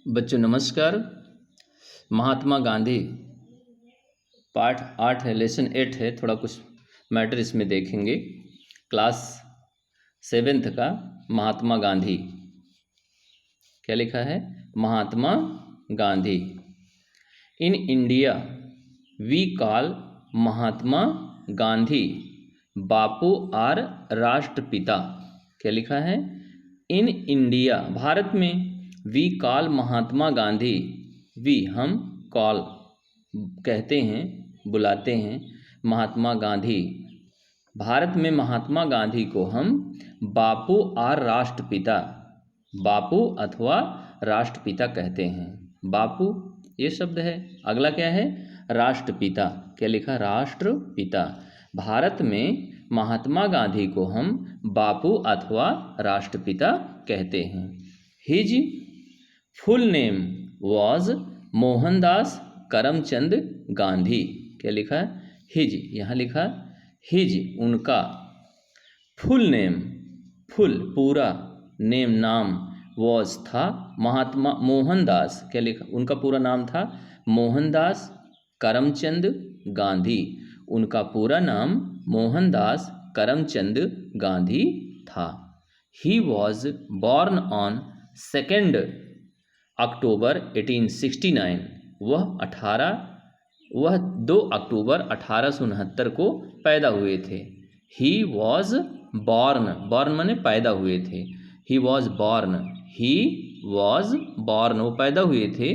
बच्चों नमस्कार। महात्मा गांधी पार्ट 8 है, लेसन 8 है। थोड़ा कुछ मैटर इसमें देखेंगे। क्लास 7th का महात्मा गांधी क्या लिखा है? Mahatma Gandhi. In India we call Mahatma Gandhi Bapu or Rashtrapita. क्या लिखा है? इन इंडिया भारत में we call Mahatma Gandhi, we हम कॉल कहते हैं, बुलाते हैं महात्मा गांधी। भारत में महात्मा गांधी को हम बापू और राष्ट्रपिता, बापू अथवा राष्ट्रपिता कहते हैं। बापू ये शब्द है, अगला क्या है? राष्ट्रपिता। क्या लिखा? राष्ट्रपिता। भारत में महात्मा गांधी को हम बापू अथवा राष्ट्रपिता कहते हैं। His full name was Mohandas Karamchand Gandhi. क्या लिखा है? हिज, यहाँ लिखा हिज उनका, फुल नेम फुल पूरा, नेम नाम, वॉज था, महात्मा मोहनदास। क्या लिखा? उनका पूरा नाम था मोहनदास करमचंद गांधी। उनका पूरा नाम मोहनदास करमचंद गांधी था। ही वॉज बॉर्न ऑन 2 अक्टूबर 1869। वह 2 अक्टूबर 1869 को पैदा हुए थे। ही वॉज बॉर्न, बॉर्न माने पैदा हुए थे। He was born, he was born वो पैदा हुए थे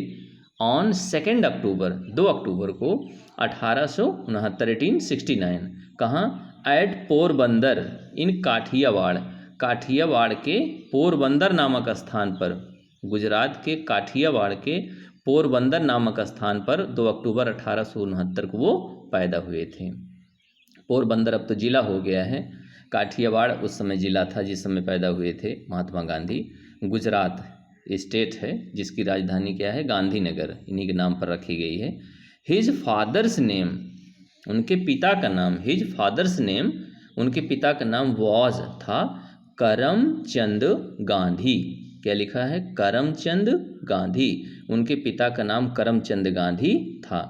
ऑन 2 अक्टूबर 2 अक्टूबर को 1869 1869। कहाँ? एट पोरबंदर इन काठियावाड़, काठियावाड़ के पोरबंदर नामक स्थान पर, गुजरात के काठियावाड़ के पोरबंदर नामक स्थान पर 2 अक्टूबर 1869 को वो पैदा हुए थे। पोरबंदर अब तो जिला हो गया है, काठियावाड़ उस समय जिला था जिस समय पैदा हुए थे महात्मा गांधी। गुजरात स्टेट है जिसकी राजधानी क्या है? गांधीनगर, इन्हीं के नाम पर रखी गई है। हिज फादर्स नेम, उनके पिता का नाम, हिज फादर्स नेम उनके पिता का नाम वॉज था करमचंद गांधी। क्या लिखा है? करमचंद गांधी। उनके पिता का नाम करमचंद गांधी था।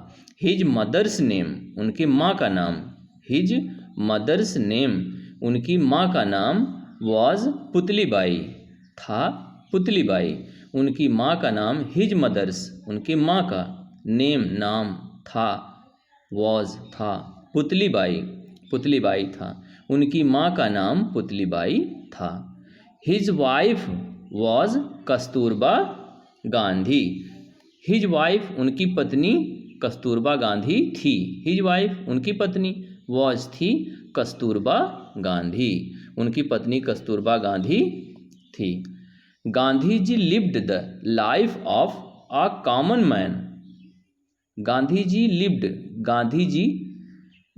हिज मदर्स नेम उनकी माँ का नाम, हिज मदर्स नेम उनकी माँ का नाम वॉज पुतलीबाई था, पुतलीबाई। उनकी माँ का नाम, हिज मदर्स उनकी माँ का नेम नाम था, वॉज था पुतलीबाई, पुतलीबाई था। उनकी माँ का नाम पुतलीबाई था। His wife was Kasturba Gandhi. His wife उनकी पत्नी कस्तूरबा गांधी थी। हिज वाइफ उनकी पत्नी वॉज थी कस्तूरबा गांधी। उनकी पत्नी कस्तूरबा गांधी थी। Gandhi ji lived the life of a common man. Gandhi ji lived, Gandhi ji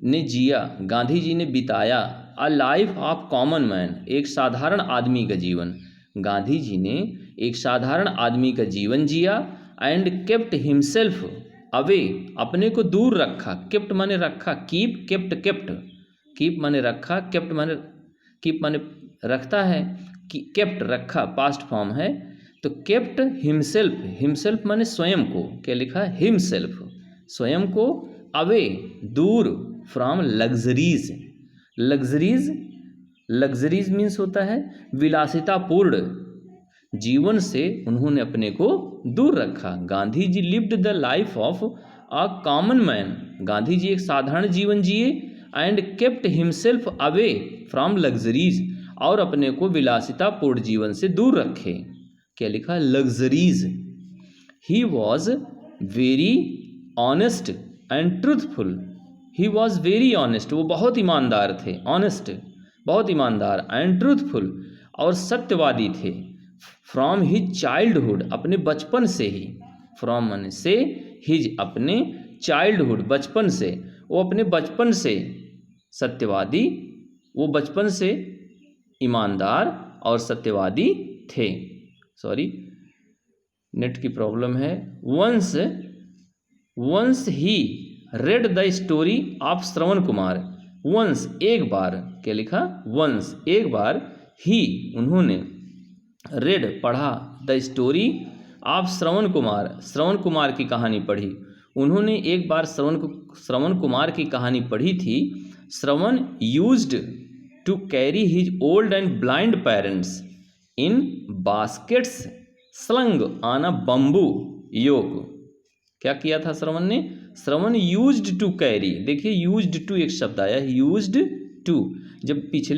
ने जिया, गांधी जी ने बिताया a life of common man, एक साधारण आदमी का जीवन। गांधी जी ने एक साधारण आदमी का जीवन जिया। एंड केप्ट हिमसेल्फ अवे, अपने को दूर रखा। केप्ट माने रखा, कीप, केप्ट, केप्ट, कीप माने रखा, केप्ट माने, कीप माने रखता है, कि केप्ट रखा पास्ट फॉर्म है। तो केप्ट हिमसेल्फ, हिमसेल्फ माने स्वयं को। क्या लिखा? हिमसेल्फ, स्वयं को, अवे दूर, from luxuries, luxuries, luxuries means होता है विलासितापूर्ण जीवन से उन्होंने अपने को दूर रखा। Gandhi ji lived the life of a common man, Gandhi ji एक साधारण जीवन जिए। And kept himself away from luxuries, और अपने को विलासितापूर्ण जीवन से दूर रखे। क्या लिखा? Luxuries. He was very honest and truthful. He was very honest, वो बहुत ईमानदार थे, ऑनेस्ट बहुत ईमानदार, एंड ट्रूथफुल और सत्यवादी थे। फ्रॉम हिज चाइल्डहुड, अपने बचपन से ही, फ्रॉम माने से, हिज अपने, चाइल्डहुड बचपन से, वो अपने बचपन से सत्यवादी, वो बचपन से ईमानदार और सत्यवादी थे। सॉरी नेट की प्रॉब्लम है। Once he read the story of Shravan Kumar. Once एक बार, क्या लिखा? वंस एक बार, ही उन्होंने, रेड पढ़ा, द स्टोरी आप श्रवण कुमार की कहानी पढ़ी। उन्होंने एक बार श्रवण कुमार की कहानी पढ़ी थी। Shravan used to carry his old and blind parents in baskets slung on a bamboo yoke. क्या किया था श्रवण ने? श्रवण यूज्ड टू कैरी, देखिए यूज्ड टू एक शब्द आया, यूज्ड टू। जब पीछे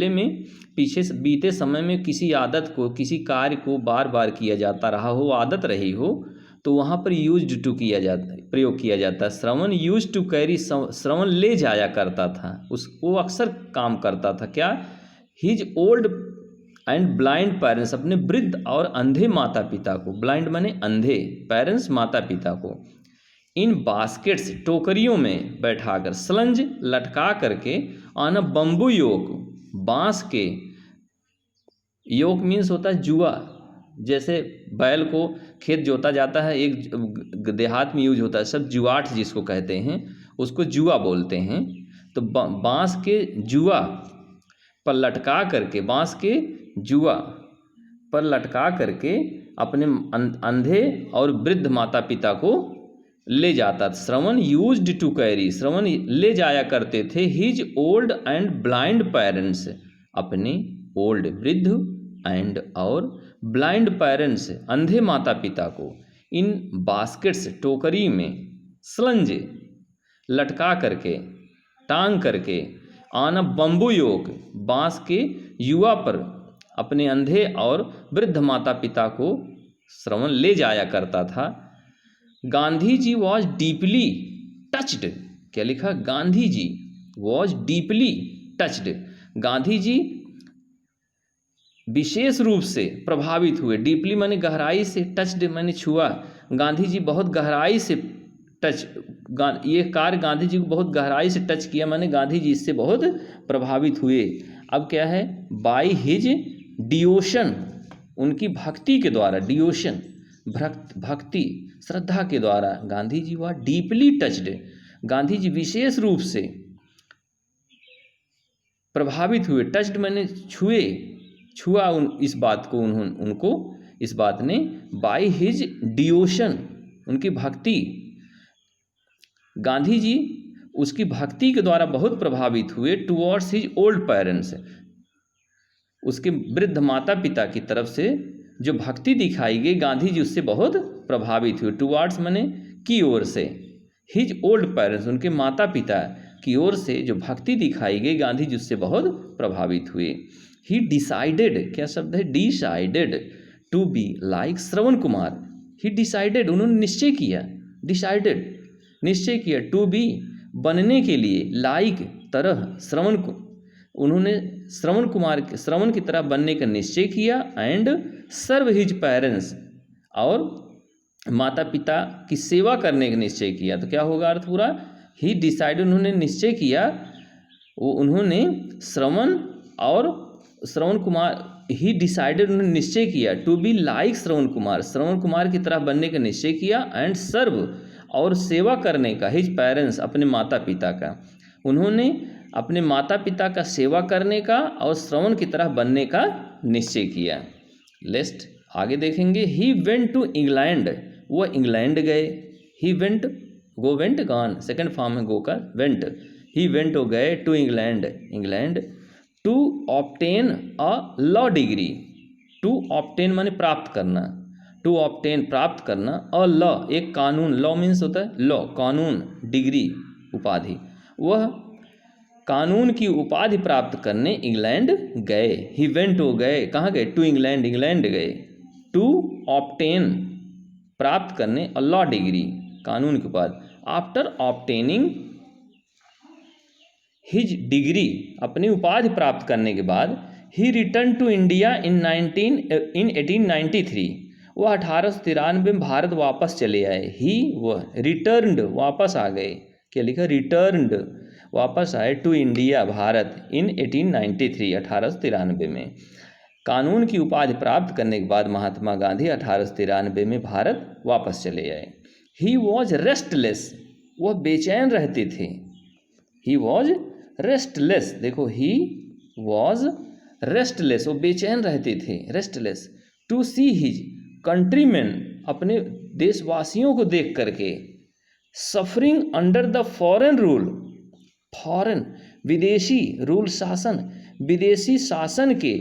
बीते समय में किसी आदत को, किसी कार्य को बार बार किया जाता रहा हो, आदत रही हो, तो वहाँ पर यूज्ड टू प्रयोग किया जाता है। श्रवण यूज्ड टू कैरी, श्रवण ले जाया करता था, वो अक्सर काम करता था। क्या? His old and blind parents, अपने वृद्ध और अंधे माता पिता को, ब्लाइंड माने अंधे, पेरेंट्स माता पिता को, इन बास्केट्स टोकरियों में बैठाकर, स्लंज लटका करके, ऑन अ बम्बू योक, बांस के, योक मीन्स होता है जुआ। जैसे बैल को खेत जोता जाता है, एक देहात में यूज होता है, सब जुआठ जिसको कहते हैं, उसको जुआ बोलते हैं। तो बांस के जुआ पर लटका करके, बांस के जुआ पर लटका करके अपने अंधे और वृद्ध माता पिता को ले जाता। श्रवण यूज्ड टू कैरी, श्रवण ले जाया करते थे, his old and blind parents, अपने ओल्ड वृद्ध एंड और ब्लाइंड पेरेंट्स अंधे माता पिता को, इन बास्केट्स टोकरी में, स्लंज लटका करके, टांग करके, ऑन अ बम्बू योक, बांस के युवा पर अपने अंधे और वृद्ध माता पिता को श्रवण ले जाया करता था। Gandhi ji was deeply touched, क्या लिखा? Gandhi ji was deeply touched, Gandhi ji विशेष रूप से प्रभावित हुए। डीपली माने गहराई से, टच्ड माने छुआ। गांधी जी बहुत गहराई से ये कार्य गांधी जी को बहुत गहराई से टच किया, माने गांधी जी इससे बहुत प्रभावित हुए। अब क्या है? बाय हिज डिवोशन, उनकी भक्ति के द्वारा, डिवोशन भक्ति श्रद्धा के द्वारा, गांधी जी वह डीपली टच्ड, गांधी जी विशेष रूप से प्रभावित हुए। टच्ड माने छुआ इस बात को, उनको इस बात ने, बाय हिज डिवोशन, उनकी भक्ति, गांधी जी उसकी भक्ति के द्वारा बहुत प्रभावित हुए। टुवर्ड्स हिज ओल्ड पेरेंट्स, उसके वृद्ध माता पिता की तरफ से जो भक्ति दिखाई गई, गांधी जी उससे बहुत प्रभावित हुए। टुवर्ड्स माने की ओर से, हिज ओल्ड पेरेंट्स, उनके माता पिता की ओर से जो भक्ति दिखाई गई, गांधी जी उससे बहुत प्रभावित हुए। ही डिसाइडेड, क्या शब्द है? Decided to be like Shravan Kumar. He decided, उन्होंने निश्चय किया, डिसाइडेड निश्चय किया, टू बी बनने के लिए, लाइक तरह, श्रवण को, उन्होंने श्रवण की तरह बनने का निश्चय किया। एंड सर्व हिज पेरेंट्स, और माता पिता की सेवा करने का निश्चय किया। तो क्या होगा अर्थ पूरा? ही डिसाइड, उन्होंने निश्चय किया, उन्होंने श्रवण कुमार, ही डिसाइडेड, उन्होंने निश्चय किया, to be like Shravan Kumar की तरह बनने का निश्चय किया। एंड सर्व, और सेवा करने का, हिज पेरेंट्स, अपने माता पिता का, उन्होंने अपने माता पिता का सेवा करने का और श्रवण की तरह बनने का निश्चय किया। लेस्ट आगे देखेंगे। ही वेंट टू इंग्लैंड, वो इंग्लैंड गए। He went, go went gone, second form है गो का, वेंट। ही वेंट, हो गए, to England to obtain a law degree. To obtain माने प्राप्त करना, टू ऑब्टेन प्राप्त करना, अ लॉ एक कानून, लॉ मीन्स होता है लॉ, कानून, डिग्री उपाधि, वह कानून की उपाधि प्राप्त करने इंग्लैंड गए। ही वेंट, हो गए, कहाँ गए? टू इंग्लैंड गए। टू ऑब्टेन प्राप्त करने, अ लॉ डिग्री कानून की उपाधि। आफ्टर ऑब्टेनिंग हिज डिग्री, अपनी उपाधि प्राप्त करने के बाद, ही रिटर्न टू इंडिया इन 1893, वह 1893 में भारत वापस चले आए। वह रिटर्न्ड, वापस आ गए, क्या लिखा? रिटर्न्ड, वापस आए, टू इंडिया, भारत, इन 1893, 1893 में। कानून की उपाधि प्राप्त करने के बाद महात्मा गांधी 1893 में भारत वापस चले आए। ही वॉज रेस्टलेस, वह बेचैन रहते थे। ही वॉज रेस्टलेस, देखो, ही वॉज रेस्टलेस, वो बेचैन रहते थे, restless, to see his countryman, अपने देशवासियों को देख करके, suffering under the foreign rule, foreign विदेशी रूल शासन, विदेशी शासन के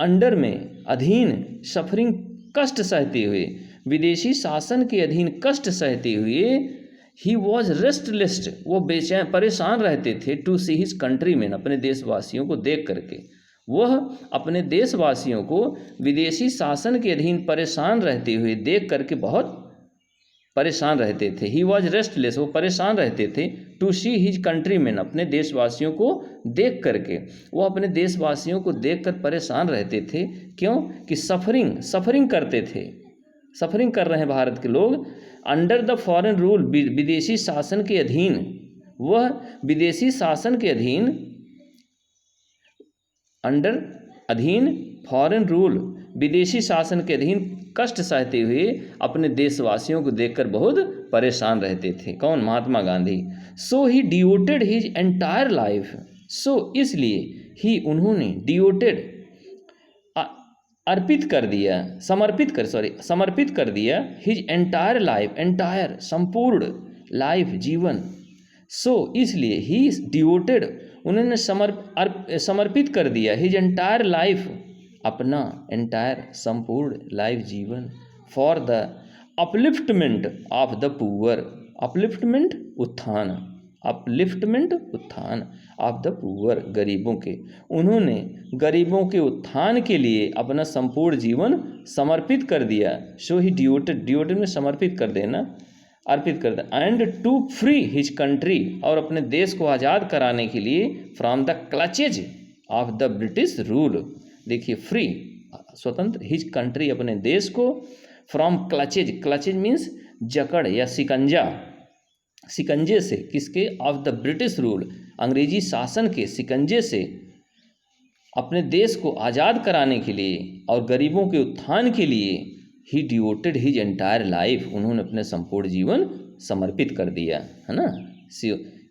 अंडर में अधीन, सफरिंग कष्ट सहते हुए, विदेशी शासन के अधीन कष्ट सहते हुए, ही वॉज रेस्टलेस, वो बेचैन परेशान रहते थे, टू सी हिज कंट्रीमैन, अपने देशवासियों को देख करके, वह अपने देशवासियों को विदेशी शासन के अधीन परेशान रहते हुए देख करके बहुत परेशान रहते थे। ही वॉज रेस्टलेस, वो परेशान रहते थे, टू सी हिज कंट्रीमैन, अपने देशवासियों को देख करके, वो अपने देशवासियों को देख कर परेशान रहते थे। क्यों? कि सफरिंग करते थे, सफरिंग कर रहे हैं भारत के लोग, अंडर द फॉरेन रूल, विदेशी शासन के अधीन, वह विदेशी शासन के अधीन, अंडर अधीन, फॉरेन रूल विदेशी शासन के अधीन कष्ट सहते हुए अपने देशवासियों को देखकर बहुत परेशान रहते थे। कौन? महात्मा गांधी। सो ही डिवोटेड हिज एंटायर लाइफ, सो इसलिए ही उन्होंने डिवोटेड अर्पित कर दिया, समर्पित कर दिया, हिज एंटायर लाइफ, एंटायर संपूर्ण, लाइफ जीवन, सो इसलिए ही डिवोटेड, उन्होंने समर्पित कर दिया, हिज एंटायर लाइफ, अपना एंटायर संपूर्ण लाइफ जीवन, for the upliftment of the poor, upliftment उत्थान, अपलिफ्टमेंट उत्थान ऑफ द पुअर, गरीबों के, उन्होंने गरीबों के उत्थान के लिए अपना संपूर्ण जीवन समर्पित कर दिया। सो ही डिवोटेड में समर्पित कर देना, अर्पित कर देना, and to free his country, और अपने देश को आज़ाद कराने के लिए, from the clutches of the British rule, देखिए फ्री, स्वतंत्र, हिज कंट्री, अपने देश को, फ्रॉम क्लचेज, क्लचेज मीन्स जकड़ या शिकंजा, शिकंजे से, किसके? ऑफ द ब्रिटिश रूल, अंग्रेजी शासन के शिकंजे से अपने देश को आज़ाद कराने के लिए और गरीबों के उत्थान के लिए, ही डिवोटेड हिज एंटायर लाइफ, उन्होंने अपने संपूर्ण जीवन समर्पित कर दिया, है ना।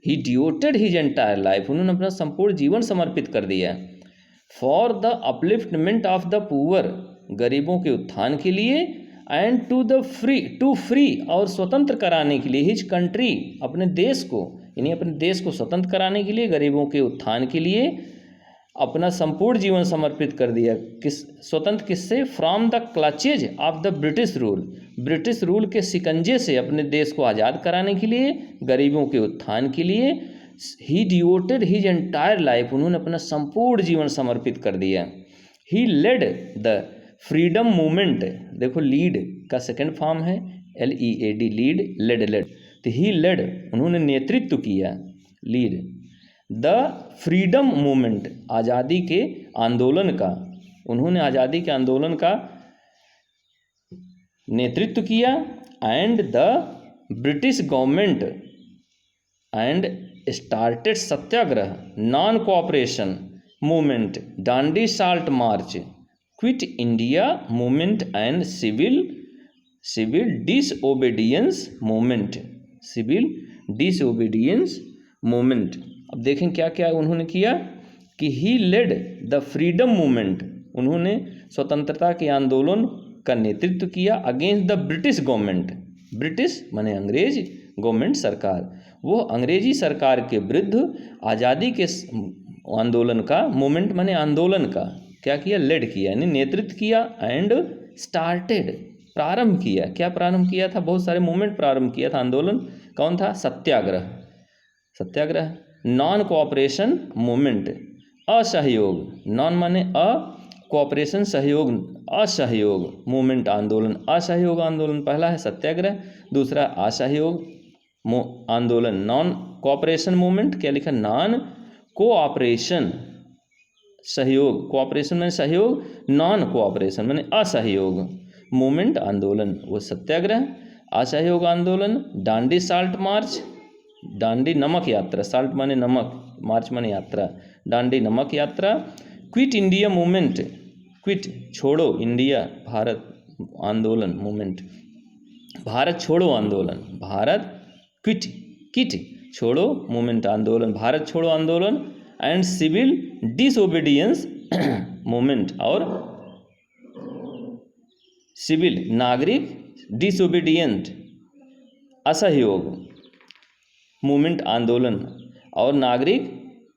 ही डिवोटेड हिज एंटायर लाइफ, उन्होंने अपना संपूर्ण जीवन समर्पित कर दिया, for the upliftment of the poor, गरीबों के उत्थान के लिए, एंड टू फ्री, और स्वतंत्र कराने के लिए, हिज कंट्री, अपने देश को, यानी अपने देश को स्वतंत्र कराने के लिए, गरीबों के उत्थान के लिए अपना संपूर्ण जीवन समर्पित कर दिया। स्वतंत्र किससे? From the clutches of the British rule, British rule के शिकंजे से अपने देश को आज़ाद कराने के लिए, गरीबों के उत्थान के लिए, ही डिवोटेड हिज एंटायर लाइफ, उन्होंने अपना संपूर्ण जीवन समर्पित कर दिया। ही लेड द फ्रीडम मूवमेंट, देखो लीड का सेकेंड फॉर्म है LEAD, लीड, लेड, तो ही लेड, उन्होंने नेतृत्व किया, लीड द फ्रीडम मूवमेंट, आज़ादी के आंदोलन का, उन्होंने आज़ादी के आंदोलन का नेतृत्व किया, and the British government and started satyagraha, non cooperation movement, Dandi salt march, quit India movement and civil disobedience movement, civil disobedience movement. अब देखें क्या क्या उन्होंने किया कि he led the freedom movement, उन्होंने स्वतंत्रता के आंदोलन का नेतृत्व किया, against the British government, British माने अंग्रेज, गवर्नमेंट सरकार, वो अंग्रेजी सरकार के विरुद्ध आज़ादी के आंदोलन का, मूवमेंट माने आंदोलन का क्या किया? लेड किया, यानी नेतृत्व किया, एंड स्टार्टेड, प्रारंभ किया। क्या प्रारंभ किया था? बहुत सारे मूवमेंट प्रारंभ किया था, आंदोलन कौन था? सत्याग्रह, सत्याग्रह, नॉन कोऑपरेशन मूवमेंट, असहयोग, नॉन माने अ, कोऑपरेशन सहयोग, असहयोग मूवमेंट आंदोलन, असहयोग आंदोलन पहला है सत्याग्रह, दूसरा असहयोग आंदोलन, नॉन कोऑपरेशन मूवमेंट, क्या लिखा? नॉन कोऑपरेशन, सहयोग, कोऑपरेशन में सहयोग, नॉन कोऑपरेशन माने असहयोग मूवमेंट आंदोलन, वो सत्याग्रह, असहयोग आंदोलन, दांडी साल्ट मार्च, दांडी नमक यात्रा, साल्ट माने नमक, मार्च माने यात्रा, दांडी नमक यात्रा, क्विट इंडिया मूवमेंट, क्विट छोड़ो इंडिया, भारत आंदोलन मूवमेंट, भारत छोड़ो आंदोलन, भारत किट छोड़ो मूवमेंट आंदोलन, भारत छोड़ो आंदोलन, एंड सिविल डिसओबीडियंस मूवमेंट, और सिविल नागरिक डिसोबीडियंट असहयोग मूवमेंट आंदोलन, और नागरिक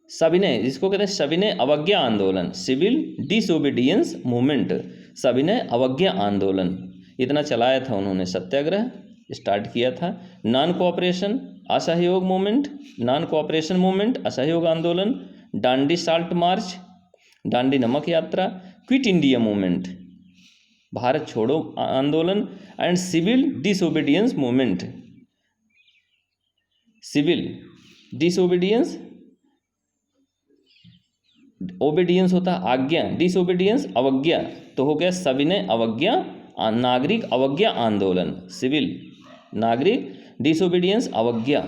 सविनय जिसको कहते हैं सविनय अवज्ञा आंदोलन, सिविल डिसोबीडियंस मूवमेंट, सविनय अवज्ञा आंदोलन, इतना चलाया था उन्होंने, सत्याग्रह स्टार्ट किया था। नॉन कोऑपरेशन असहयोग मूवमेंट, नॉन कोऑपरेशन मूवमेंट असहयोग आंदोलन, डांडी साल्ट मार्च, डांडी नमक यात्रा, क्विट इंडिया मूवमेंट भारत छोड़ो आंदोलन, and civil disobedience movement. Civil disobedience, obedience होता है आज्ञा, डिसोबीडियंस अवज्ञा, तो हो गया सविनय अवज्ञा नागरिक अवज्ञा आंदोलन। सिविल नागरिक, डिसोबीडियंस अवज्ञा,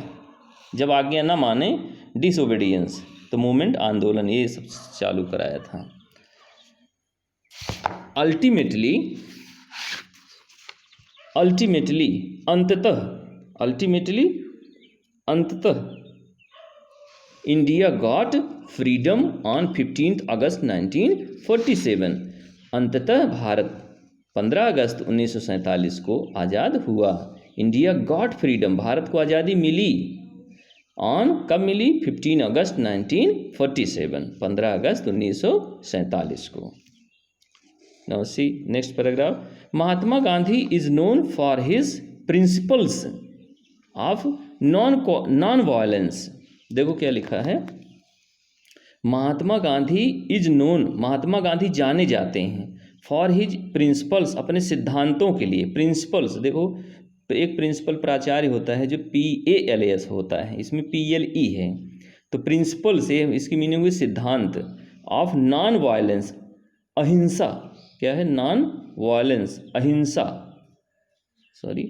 जब आज्ञा ना माने डिसोबीडियंस, तो मूवमेंट आंदोलन, ये सब चालू कराया था। अल्टीमेटली अंततः इंडिया गॉट फ्रीडम ऑन 15 अगस्त 1947, अंततः भारत 15 अगस्त 1947 को आज़ाद हुआ। इंडिया गॉट फ्रीडम, भारत को आज़ादी मिली, ऑन कब मिली? 15 अगस्त 1947, 15 अगस्त 1947 को। Now see next paragraph, Mahatma Gandhi is known for his principles of non violence. देखो क्या लिखा है, महात्मा गांधी इज नोन, महात्मा गांधी जाने जाते हैं, फॉर हिज प्रिंसिपल्स, अपने सिद्धांतों के लिए। प्रिंसिपल्स देखो, एक प्रिंसिपल प्राचार्य होता है जो PALS होता है, इसमें PLE है, तो प्रिंसिपल्स ये इसकी मीनिंग हुई सिद्धांत, ऑफ नॉन वायलेंस अहिंसा, क्या है? नॉन वायलेंस अहिंसा, सॉरी